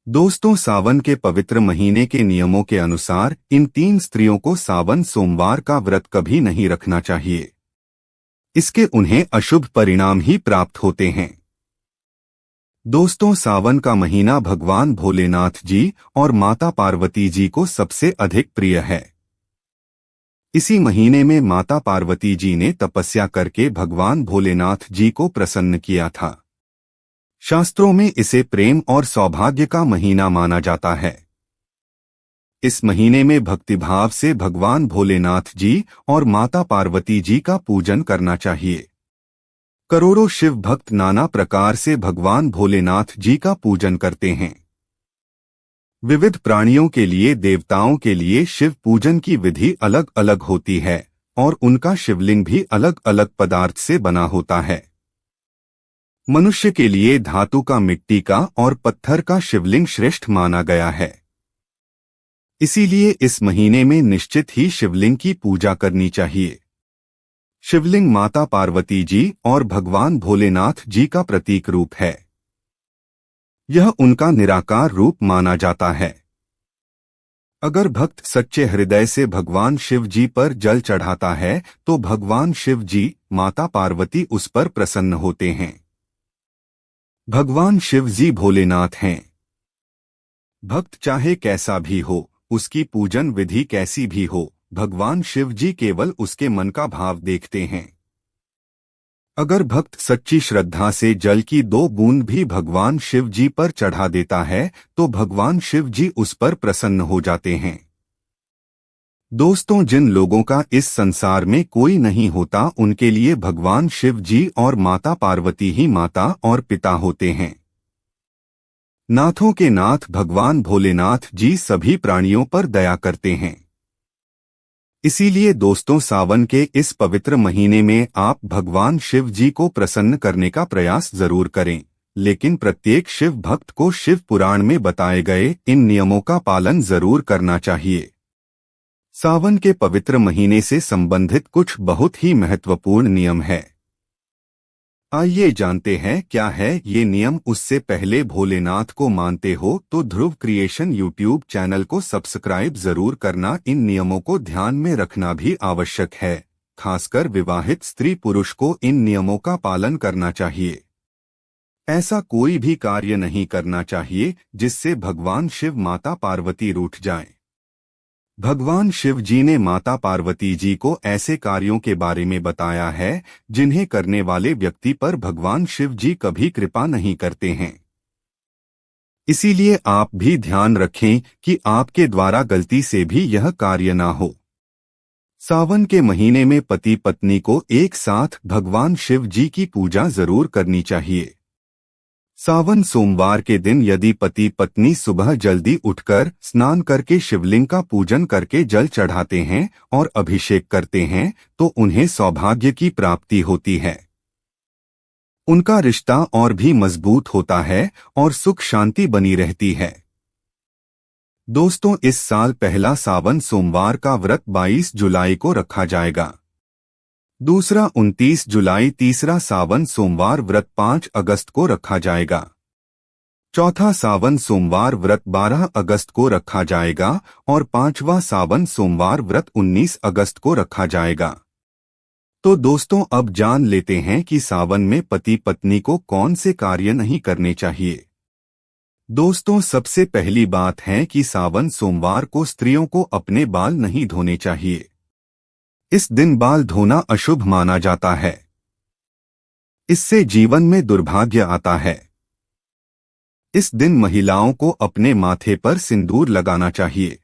दोस्तों, सावन के पवित्र महीने के नियमों के अनुसार इन 3 स्त्रियों को सावन सोमवार का व्रत कभी नहीं रखना चाहिए। इसके उन्हें अशुभ परिणाम ही प्राप्त होते हैं। दोस्तों, सावन का महीना भगवान भोलेनाथ जी और माता पार्वती जी को सबसे अधिक प्रिय है। इसी महीने में माता पार्वती जी ने तपस्या करके भगवान भोलेनाथ जी को प्रसन्न किया था। शास्त्रों में इसे प्रेम और सौभाग्य का महीना माना जाता है। इस महीने में भक्तिभाव से भगवान भोलेनाथ जी और माता पार्वती जी का पूजन करना चाहिए। करोड़ों शिव भक्त नाना प्रकार से भगवान भोलेनाथ जी का पूजन करते हैं। विविध प्राणियों के लिए, देवताओं के लिए शिव पूजन की विधि अलग अलग होती है और उनका शिवलिंग भी अलग अलग पदार्थ से बना होता है। मनुष्य के लिए धातु का, मिट्टी का और पत्थर का शिवलिंग श्रेष्ठ माना गया है। इसीलिए इस महीने में निश्चित ही शिवलिंग की पूजा करनी चाहिए। शिवलिंग माता पार्वती जी और भगवान भोलेनाथ जी का प्रतीक रूप है। यह उनका निराकार रूप माना जाता है। अगर भक्त सच्चे हृदय से भगवान शिव जी पर जल चढ़ाता है तो भगवान शिव जी, माता पार्वती उस पर प्रसन्न होते हैं। भगवान शिव जी भोलेनाथ हैं। भक्त चाहे कैसा भी हो, उसकी पूजन विधि कैसी भी हो, भगवान शिव जी केवल उसके मन का भाव देखते हैं। अगर भक्त सच्ची श्रद्धा से जल की 2 बूंद भी भगवान शिव जी पर चढ़ा देता है तो भगवान शिव जी उस पर प्रसन्न हो जाते हैं। दोस्तों, जिन लोगों का इस संसार में कोई नहीं होता उनके लिए भगवान शिव जी और माता पार्वती ही माता और पिता होते हैं। नाथों के नाथ भगवान भोलेनाथ जी सभी प्राणियों पर दया करते हैं। इसीलिए दोस्तों, सावन के इस पवित्र महीने में आप भगवान शिव जी को प्रसन्न करने का प्रयास जरूर करें, लेकिन प्रत्येक शिव भक्त को शिव पुराण में बताए गए इन नियमों का पालन जरूर करना चाहिए। सावन के पवित्र महीने से संबंधित कुछ बहुत ही महत्वपूर्ण नियम है। आइए जानते हैं क्या है ये नियम। उससे पहले, भोलेनाथ को मानते हो तो ध्रुव क्रिएशन यूट्यूब चैनल को सब्सक्राइब जरूर करना। इन नियमों को ध्यान में रखना भी आवश्यक है। खासकर विवाहित स्त्री पुरुष को इन नियमों का पालन करना चाहिए। ऐसा कोई भी कार्य नहीं करना चाहिए जिससे भगवान शिव, माता पार्वती रूठ जाएं। भगवान शिव जी ने माता पार्वती जी को ऐसे कार्यों के बारे में बताया है जिन्हें करने वाले व्यक्ति पर भगवान शिव जी कभी कृपा नहीं करते हैं। इसीलिए आप भी ध्यान रखें कि आपके द्वारा गलती से भी यह कार्य ना हो। सावन के महीने में पति पत्नी को एक साथ भगवान शिव जी की पूजा जरूर करनी चाहिए। सावन सोमवार के दिन यदि पति पत्नी सुबह जल्दी उठकर स्नान करके शिवलिंग का पूजन करके जल चढ़ाते हैं और अभिषेक करते हैं तो उन्हें सौभाग्य की प्राप्ति होती है। उनका रिश्ता और भी मजबूत होता है और सुख शांति बनी रहती है। दोस्तों, इस साल पहला सावन सोमवार का व्रत 22 जुलाई को रखा जाएगा। दूसरा 29 जुलाई, तीसरा सावन सोमवार व्रत 5 अगस्त को रखा जाएगा। चौथा सावन सोमवार व्रत 12 अगस्त को रखा जाएगा और 5वां सावन सोमवार व्रत 19 अगस्त को रखा जाएगा। तो दोस्तों, अब जान लेते हैं कि सावन में पति पत्नी को कौन से कार्य नहीं करने चाहिए। दोस्तों, सबसे पहली बात है कि सावन सोमवार को स्त्रियों को अपने बाल नहीं धोने चाहिए। इस दिन बाल धोना अशुभ माना जाता है। इससे जीवन में दुर्भाग्य आता है। इस दिन महिलाओं को अपने माथे पर सिंदूर लगाना चाहिए।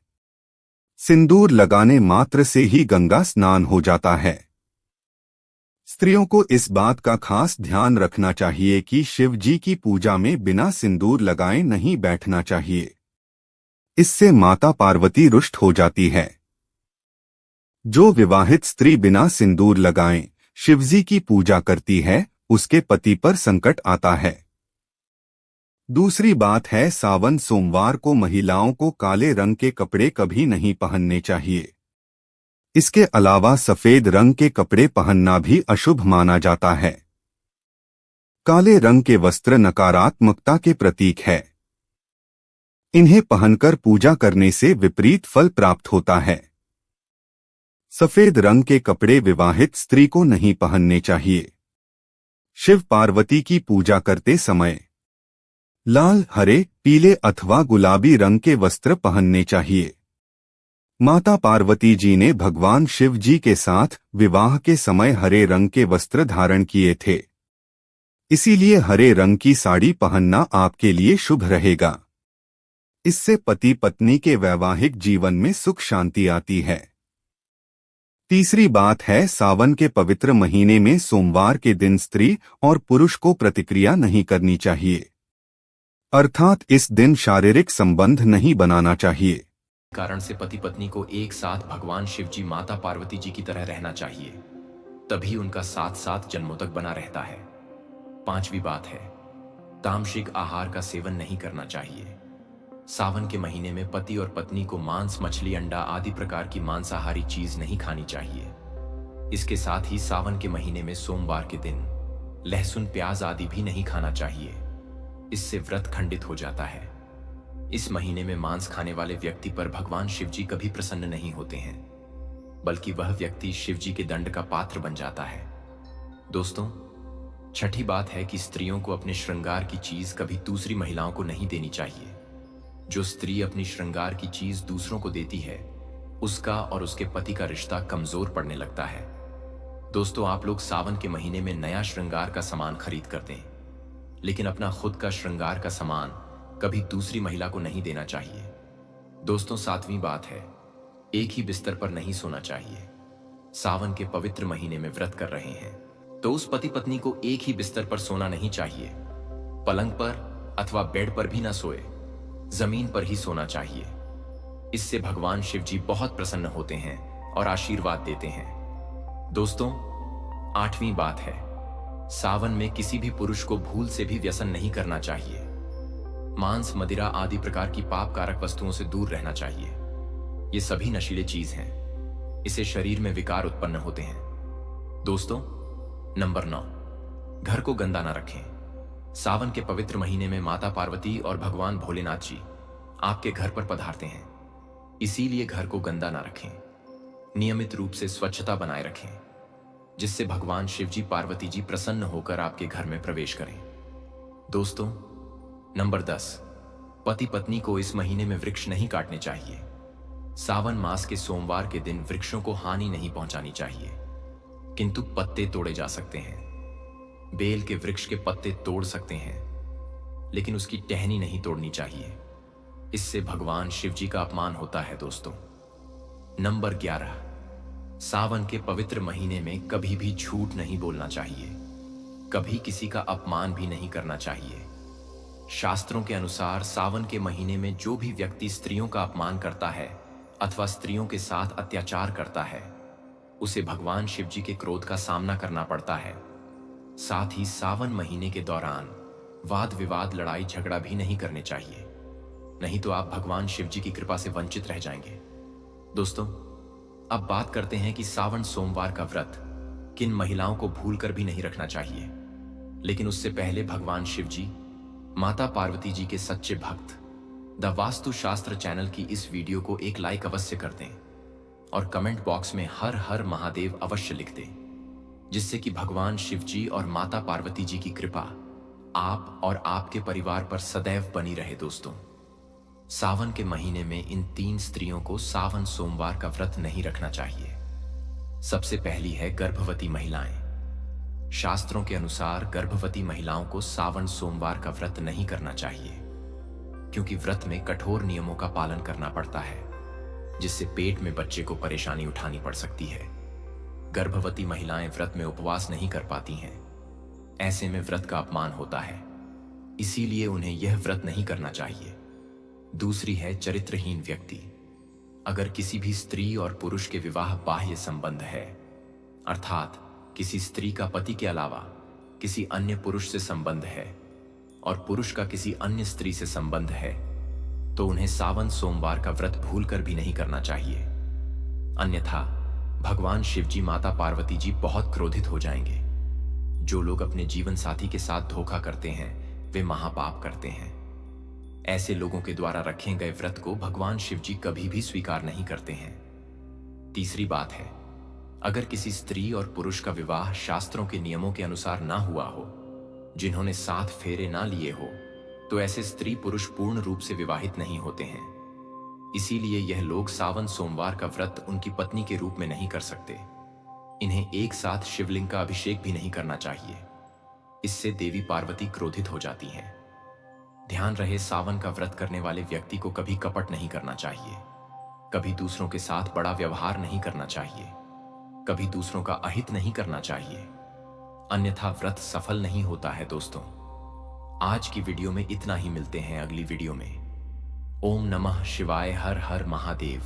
सिंदूर लगाने मात्र से ही गंगा स्नान हो जाता है। स्त्रियों को इस बात का खास ध्यान रखना चाहिए कि शिव जी की पूजा में बिना सिंदूर लगाए नहीं बैठना चाहिए। इससे माता पार्वती रुष्ट हो जाती है। जो विवाहित स्त्री बिना सिंदूर लगाए शिवजी की पूजा करती है उसके पति पर संकट आता है। दूसरी बात है, सावन सोमवार को महिलाओं को काले रंग के कपड़े कभी नहीं पहनने चाहिए। इसके अलावा सफेद रंग के कपड़े पहनना भी अशुभ माना जाता है। काले रंग के वस्त्र नकारात्मकता के प्रतीक है। इन्हें पहनकर पूजा करने से विपरीत फल प्राप्त होता है। सफेद रंग के कपड़े विवाहित स्त्री को नहीं पहनने चाहिए। शिव पार्वती की पूजा करते समय लाल, हरे, पीले अथवा गुलाबी रंग के वस्त्र पहनने चाहिए। माता पार्वती जी ने भगवान शिव जी के साथ विवाह के समय हरे रंग के वस्त्र धारण किए थे, इसीलिए हरे रंग की साड़ी पहनना आपके लिए शुभ रहेगा। इससे पति पत्नी के वैवाहिक जीवन में सुख शांति आती है। तीसरी बात है, सावन के पवित्र महीने में सोमवार के दिन स्त्री और पुरुष को प्रतिक्रिया नहीं करनी चाहिए, अर्थात इस दिन शारीरिक संबंध नहीं बनाना चाहिए। कारण से पति पत्नी को एक साथ भगवान शिव जी माता पार्वती जी की तरह रहना चाहिए, तभी उनका साथ साथ जन्मों तक बना रहता है। पांचवी बात है, तामसिक आहार का सेवन नहीं करना चाहिए। सावन के महीने में पति और पत्नी को मांस, मछली, अंडा आदि प्रकार की मांसाहारी चीज नहीं खानी चाहिए। इसके साथ ही सावन के महीने में सोमवार के दिन लहसुन, प्याज आदि भी नहीं खाना चाहिए, इससे व्रत खंडित हो जाता है। इस महीने में मांस खाने वाले व्यक्ति पर भगवान शिव जी कभी प्रसन्न नहीं होते हैं, बल्कि वह व्यक्ति शिव जी के दंड का पात्र बन जाता है। दोस्तों, छठी बात है कि स्त्रियों को अपने श्रृंगार की चीज कभी दूसरी महिलाओं को नहीं देनी चाहिए। जो स्त्री अपनी श्रृंगार की चीज दूसरों को देती है, उसका और उसके पति का रिश्ता कमजोर पड़ने लगता है। दोस्तों, आप लोग सावन के महीने में नया श्रृंगार का सामान खरीद कर दें, लेकिन अपना खुद का श्रृंगार का सामान कभी दूसरी महिला को नहीं देना चाहिए। दोस्तों, सातवीं बात है, एक ही बिस्तर पर नहीं सोना चाहिए। सावन के पवित्र महीने में व्रत कर रहे हैं तो उस पति पत्नी को एक ही बिस्तर पर सोना नहीं चाहिए। पलंग पर अथवा बेड पर भी ना सोए, जमीन पर ही सोना चाहिए। इससे भगवान शिव जी बहुत प्रसन्न होते हैं और आशीर्वाद देते हैं। दोस्तों, आठवीं बात है, सावन में किसी भी पुरुष को भूल से भी व्यसन नहीं करना चाहिए। मांस, मदिरा आदि प्रकार की पाप कारक वस्तुओं से दूर रहना चाहिए। ये सभी नशीले चीज हैं, इससे शरीर में विकार उत्पन्न होते हैं। दोस्तों, नंबर 9, घर को गंदा ना रखें। सावन के पवित्र महीने में माता पार्वती और भगवान भोलेनाथ जी आपके घर पर पधारते हैं, इसीलिए घर को गंदा ना रखें। नियमित रूप से स्वच्छता बनाए रखें, जिससे भगवान शिव जी, पार्वती जी प्रसन्न होकर आपके घर में प्रवेश करें। दोस्तों, नंबर 10, पति पत्नी को इस महीने में वृक्ष नहीं काटने चाहिए। सावन मास के सोमवार के दिन वृक्षों को हानि नहीं पहुंचानी चाहिए, किंतु पत्ते तोड़े जा सकते हैं। बेल के वृक्ष के पत्ते तोड़ सकते हैं, लेकिन उसकी टहनी नहीं तोड़नी चाहिए, इससे भगवान शिव जी का अपमान होता है। दोस्तों, नंबर 11, सावन के पवित्र महीने में कभी भी झूठ नहीं बोलना चाहिए, कभी किसी का अपमान भी नहीं करना चाहिए। शास्त्रों के अनुसार सावन के महीने में जो भी व्यक्ति स्त्रियों का अपमान करता है अथवा स्त्रियों के साथ अत्याचार करता है, उसे भगवान शिव जी के क्रोध का सामना करना पड़ता है। साथ ही सावन महीने के दौरान वाद विवाद, लड़ाई झगड़ा भी नहीं करने चाहिए, नहीं तो आप भगवान शिव जी की कृपा से वंचित रह जाएंगे। दोस्तों, अब बात करते हैं कि सावन सोमवार का व्रत किन महिलाओं को भूलकर भी नहीं रखना चाहिए। लेकिन उससे पहले भगवान शिव जी, माता पार्वती जी के सच्चे भक्त द वास्तु शास्त्र चैनल की इस वीडियो को एक लाइक अवश्य कर दें और कमेंट बॉक्स में हर हर महादेव अवश्य लिख दें, जिससे कि भगवान शिव जी और माता पार्वती जी की कृपा आप और आपके परिवार पर सदैव बनी रहे। दोस्तों, सावन के महीने में इन 3 स्त्रियों को सावन सोमवार का व्रत नहीं रखना चाहिए। सबसे पहली है गर्भवती महिलाएं। शास्त्रों के अनुसार गर्भवती महिलाओं को सावन सोमवार का व्रत नहीं करना चाहिए, क्योंकि व्रत में कठोर नियमों का पालन करना पड़ता है, जिससे पेट में बच्चे को परेशानी उठानी पड़ सकती है। गर्भवती महिलाएं व्रत में उपवास नहीं कर पाती हैं, ऐसे में व्रत का अपमान होता है, इसीलिए उन्हें यह व्रत नहीं करना चाहिए। दूसरी है चरित्रहीन व्यक्ति। अगर किसी भी स्त्री और पुरुष के विवाह बाह्य संबंध है, अर्थात किसी स्त्री का पति के अलावा किसी अन्य पुरुष से संबंध है और पुरुष का किसी अन्य स्त्री से संबंध है, तो उन्हें सावन सोमवार का व्रत भूलकर भी नहीं करना चाहिए, अन्यथा भगवान शिव जी, माता पार्वती जी बहुत क्रोधित हो जाएंगे। जो लोग अपने जीवन साथी के साथ धोखा करते हैं वे महापाप करते हैं। ऐसे लोगों के द्वारा रखे गए व्रत को भगवान शिव जी कभी भी स्वीकार नहीं करते हैं। तीसरी बात है, अगर किसी स्त्री और पुरुष का विवाह शास्त्रों के नियमों के अनुसार ना हुआ हो, जिन्होंने 7 फेरे ना लिए हो, तो ऐसे स्त्री पुरुष पूर्ण रूप से विवाहित नहीं होते हैं। इसीलिए यह लोग सावन सोमवार का व्रत उनकी पत्नी के रूप में नहीं कर सकते। इन्हें एक साथ शिवलिंग का अभिषेक भी नहीं करना चाहिए, इससे देवी पार्वती क्रोधित हो जाती हैं। ध्यान रहे, सावन का व्रत करने वाले व्यक्ति को कभी कपट नहीं करना चाहिए, कभी दूसरों के साथ बड़ा व्यवहार नहीं करना चाहिए, कभी दूसरों का अहित नहीं करना चाहिए, अन्यथा व्रत सफल नहीं होता है। दोस्तों, आज की वीडियो में इतना ही। मिलते हैं अगली वीडियो में। ओम नमः शिवाय। हर हर महादेव।